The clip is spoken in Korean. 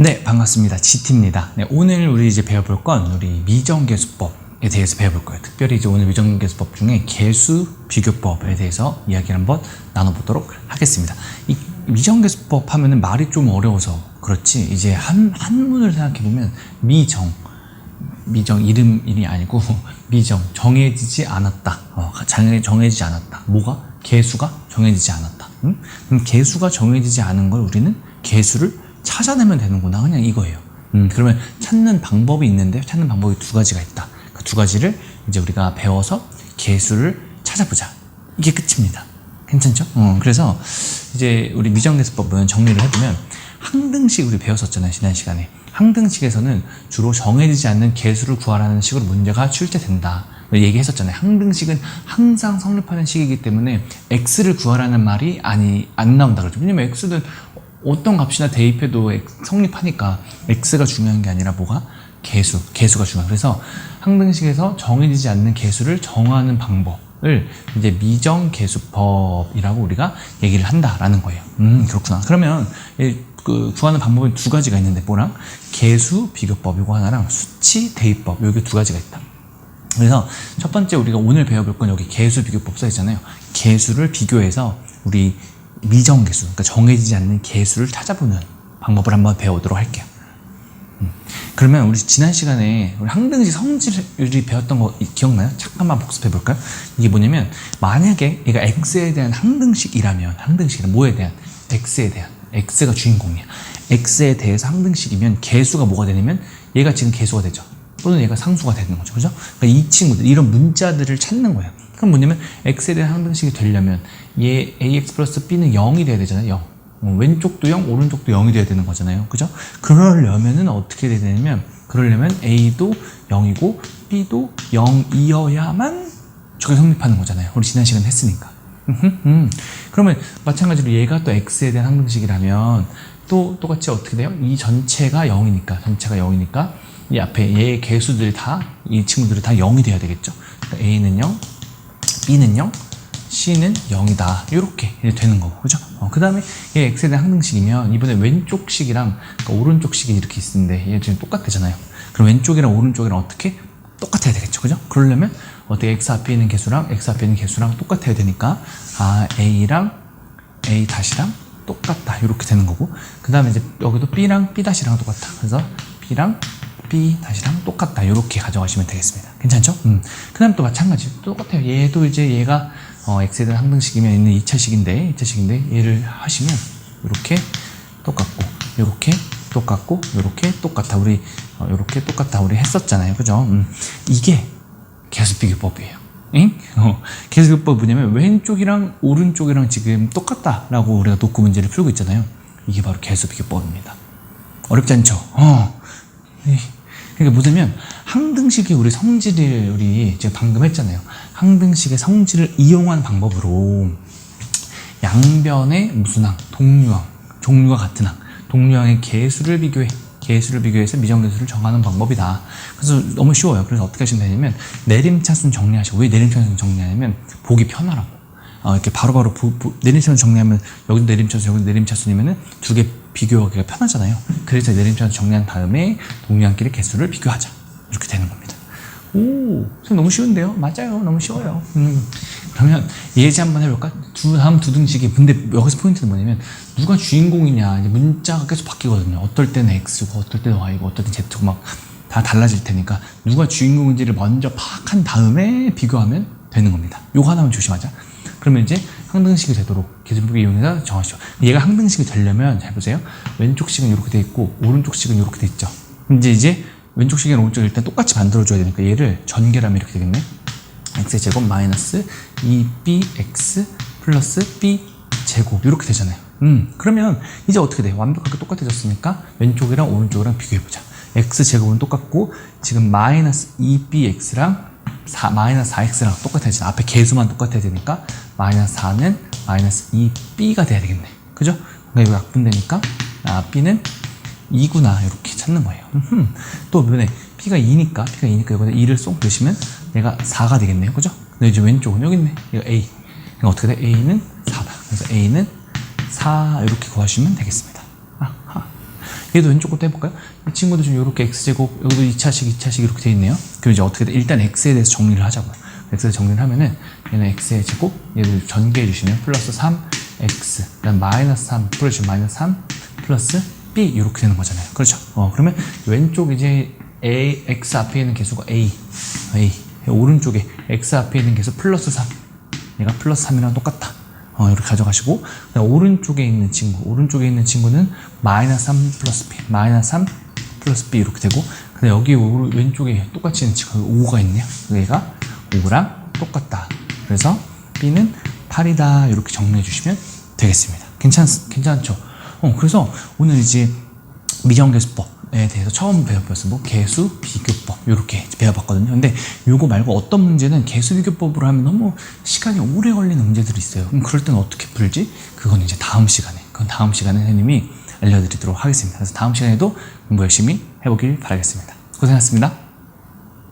네, 반갑습니다. GT입니다. 네, 오늘 우리 이제 배워볼 건 우리 미정계수법에 대해서 배워볼 거예요. 특별히 이제 오늘 미정계수법 중에 계수 비교법에 대해서 이야기를 한번 나눠보도록 하겠습니다. 이 미정계수법 하면은 말이 좀 어려워서 그렇지, 이제 한문을 생각해보면 미정 이름이 아니고 미정, 정해지지 않았다. 정해지지 않았다. 뭐가? 계수가 정해지지 않았다. 그럼 계수가 정해지지 않은 걸 우리는 계수를 찾아내면 되는구나, 그냥 이거예요. 그러면 찾는 방법이 있는데, 찾는 방법이 두 가지가 있다. 그 두 가지를 이제 우리가 배워서 계수를 찾아보자. 이게 끝입니다. 괜찮죠? 그래서 이제 우리 미정계수법은 정리를 해보면, 항등식 우리 배웠었잖아요, 지난 시간에. 항등식에서는 주로 정해지지 않는 계수를 구하라는 식으로 문제가 출제된다 얘기했었잖아요. 항등식은 항상 성립하는 식이기 때문에 x를 구하라는 말이 안 나온다 그러죠. 왜냐면 x는 어떤 값이나 대입해도 성립하니까 x가 중요한 게 아니라 뭐가? 계수가 중요해요. 그래서 항등식에서 정해지지 않는 계수를 정하는 방법을 이제 미정계수법이라고 우리가 얘기를 한다라는 거예요. 그렇구나. 그러면 그 구하는 방법은 두 가지가 있는데, 뭐랑? 계수 비교법 이거 하나랑 수치 대입법, 여기 두 가지가 있다. 그래서 첫 번째 우리가 오늘 배워볼 건 여기 계수 비교법 써 있잖아요. 계수를 비교해서 우리 미정계수, 그러니까 정해지지 않는 계수를 찾아보는 방법을 한번 배워보도록 할게요. 그러면 우리 지난 시간에 우리 항등식 성질을 배웠던 거 기억나요? 잠깐만 복습해 볼까요? 이게 뭐냐면, 만약에 얘가 x에 대한 항등식이라면, 항등식은 뭐에 대한? x에 대한, x가 주인공이야. x에 대해서 항등식이면 계수가 뭐가 되냐면, 얘가 지금 계수가 되죠. 또는 얘가 상수가 되는 거죠. 그죠? 그러니까 이 친구들, 이런 문자들을 찾는 거예요. 그럼 뭐냐면, x에 대한 항등식이 되려면 얘 ax 플러스 b는 0이 돼야 되잖아요. 0. 왼쪽도 0, 오른쪽도 0이 돼야 되는 거잖아요. 그죠? 그러려면은 어떻게 돼야 되냐면, 그러려면 a도 0이고 b도 0이어야만 저게 성립하는 거잖아요. 우리 지난 시간에 했으니까. 그러면 마찬가지로 얘가 또 x에 대한 항등식이라면 또 똑같이 어떻게 돼요? 이 전체가 0이니까 이 앞에 얘의 계수들이 다, 이 친구들이 다 0이 돼야 되겠죠. 그러니까 a는 0, b는 0, c는 0이다. 이렇게 되는 거고, 그죠? 그 다음에 얘 x에 대한 항등식이면 이번에 왼쪽 식이랑, 그러니까 오른쪽 식이 이렇게 있는데 얘 지금 똑같잖아요. 그럼 왼쪽이랑 오른쪽이랑 어떻게? 똑같아야 되겠죠, 그죠? 그러려면 어떻게 x 앞에 있는 개수랑 x 앞에 있는 개수랑 똑같아야 되니까, a랑 a 다시랑 똑같다, 이렇게 되는 거고, 그 다음에 이제 여기도 b랑 b 다시랑 똑같다. 그래서 b랑 b 다시랑 똑같다, 이렇게 가져가시면 되겠습니다. 괜찮죠? 그 다음에 또 마찬가지 똑같아요. 얘도 이제 얘가 x에 대한 항등식이면 있는 2차식인데 얘를 하시면 이렇게 똑같고, 이렇게 똑같고, 이렇게 똑같다. 우리 이렇게 똑같다 우리 했었잖아요. 그죠? 이게 계수비교법이에요. 계수비교법이 뭐냐면, 왼쪽이랑 오른쪽이랑 지금 똑같다라고 우리가 놓고 문제를 풀고 있잖아요. 이게 바로 계수비교법입니다. 어렵지 않죠? 그러니까 뭐냐면, 항등식이 우리 성질을 우리 지금 방금 했잖아요. 항등식의 성질을 이용한 방법으로 양변의 무슨 항, 동류항, 종류가 같은 항, 동류항의 계수를 비교해서 미정계수를 정하는 방법이다. 그래서 너무 쉬워요. 그래서 어떻게 하시면 되냐면, 내림차순 정리하시고, 왜 내림차순 정리하냐면 보기 편하라고. 이렇게 바로바로 내림차순 정리하면 여기도 내림차순, 여기도 내림차순이면은 두 개 비교하기가 편하잖아요. 그래서 내림차순 정리한 다음에 동류항끼리 개수를 비교하자, 이렇게 되는 겁니다. 오, 선생님 너무 쉬운데요? 맞아요, 너무 쉬워요. 그러면 예제 한번 해볼까? 다음 두 등식이, 근데 여기서 포인트는 뭐냐면, 누가 주인공이냐, 이제 문자가 계속 바뀌거든요. 어떨 때는 x고, 어떨 때는 y고, 어떨 때는 z고, 막 다 달라질 테니까 누가 주인공인지를 먼저 파악한 다음에 비교하면 되는 겁니다. 요거 하나만 조심하자. 그러면 이제 항등식이 되도록 계수비교 이용해서 정하시죠. 얘가 항등식이 되려면, 잘 보세요. 왼쪽 식은 이렇게 돼 있고, 오른쪽 식은 이렇게 돼 있죠. 이제 왼쪽 식이랑 오른쪽 일단 똑같이 만들어줘야 되니까 얘를 전개하면 이렇게 되겠네. x제곱 마이너스 2bx 플러스 b제곱, 이렇게 되잖아요. 그러면 이제 어떻게 돼? 완벽하게 똑같아졌으니까 왼쪽이랑 오른쪽이랑 비교해보자. x제곱은 똑같고, 지금 마이너스 2bx랑 마이너스 4x랑 똑같아지잖아. 앞에 계수만 똑같아야 되니까 마이너스 4는 마이너스 2b가 돼야 되겠네. 그죠? 그러니까 이거 약분되니까 b는 2구나, 이렇게 찾는 거예요. 또 이번에 b가 2니까 여기다 2를 쏙 넣으시면 얘가 4가 되겠네요. 그죠? 근데 이제 왼쪽은 여기 있네. 이거 a. 그러니까 어떻게 돼? a는 4다. 그래서 a는 4, 이렇게 구하시면 되겠습니다. 얘도 왼쪽 것도 해볼까요? 이 친구도 좀 이렇게 x제곱, 여기도 2차식 이렇게 돼 있네요. 그럼 이제 어떻게 돼? 일단 x에 대해서 정리를 하자고요. x에 정리를 하면은 얘는 x의 제곱, 얘를 전개해 주시면 플러스 3x, 그다음 마이너스 3 풀어주시면 마이너스 3 플러스 b 이렇게 되는 거잖아요. 그렇죠? 그러면 왼쪽 이제 x 앞에 있는 개수가 a, 오른쪽에 x 앞에 있는 개수 플러스 3, 얘가 플러스 3이랑 똑같다. 이렇게 가져가시고, 오른쪽에 있는 친구는 마이너스 3 플러스 b, 마이너스 3 플러스 b 이렇게 되고, 근데 여기 왼쪽에 똑같이 있는 친구 5가 있네요. 얘가 5랑 똑같다. 그래서 b는 8이다. 이렇게 정리해 주시면 되겠습니다. 괜찮죠? 그래서 오늘 이제 미정계수법에 대해서 처음 배워봤어요. 뭐 개수 비교법 이렇게 배워봤거든요. 근데 요거 말고 어떤 문제는 개수 비교법으로 하면 너무 시간이 오래 걸리는 문제들이 있어요. 그럼 그럴 때는 어떻게 풀지? 그건 이제 다음 시간에 선생님이 알려드리도록 하겠습니다. 그래서 다음 시간에도 공부 열심히 해보길 바라겠습니다. 고생하셨습니다.